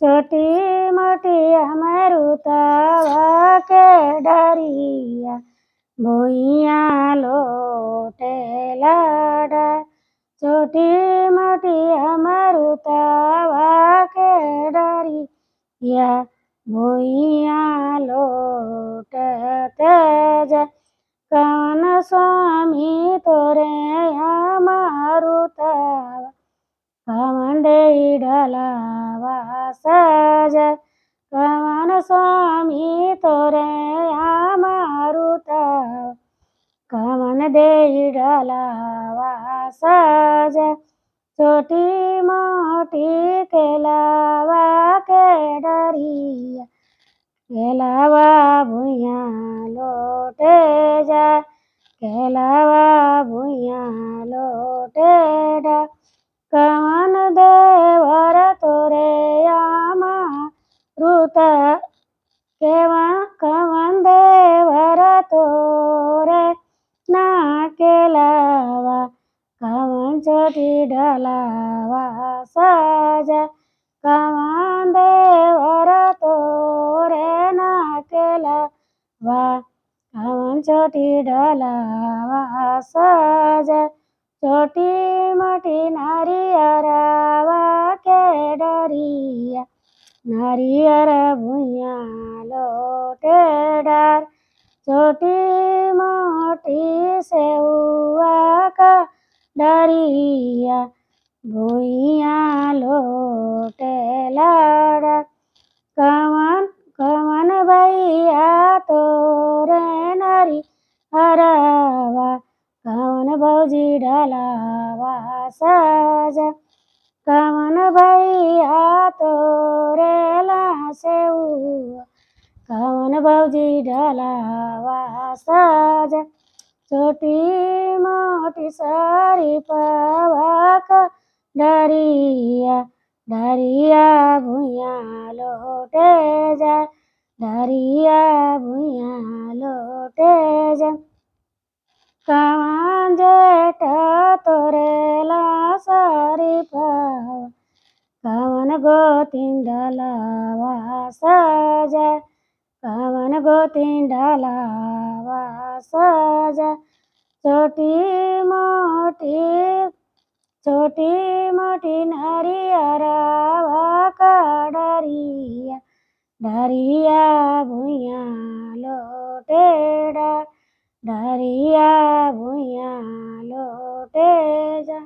छोटी मोटी अमरुतवा के डरिया भुइया लोटेला डार। छोटी मोटी अमरुतवा के डरिया भुइया लोटते जा। कौन स्वामी तोरे अमरुतवा कौन देई डलावा सजा। कौन स्वामी तोरे अमरुतवा कौन देई डलावा सजा। छोटी मोटी केलावा के डरिया केलावा भुइया लोटे जा। केलावा भुइया लोटे जा। कौन देवर तोरे अमरुत कौन देवर तोरे ना केलावा कौन छोटी डलावा सजा। कौन देवर तोरे ना केलावा कौन छोटी डलावा सजा। छोटी मोटी नारियरवा के डरिया नारियर भुइया लोटे डार। छोटी मोटी सेउआ का डरिया भुइया लोटे डार। कौन कौन भैया तोरे नारियरवा कौन भौजी डलावा सजा। कौन भैया तोरे सेउआ कौन भौजी डलावा सजा। छोटी मोटी शरीफवा का डरिया डरिया भुइया लोटे जा। डरिया भुइया लोटे जा। कौन जेठ तोरेला शरीफवा कौन गोतिन डलावा सजा। कौन गोतिन डलावा सजा। छोटी मोटी नारियरवा का डरिया डरिया भुइया लोटे डार। डरिया भुइया लोटे जा।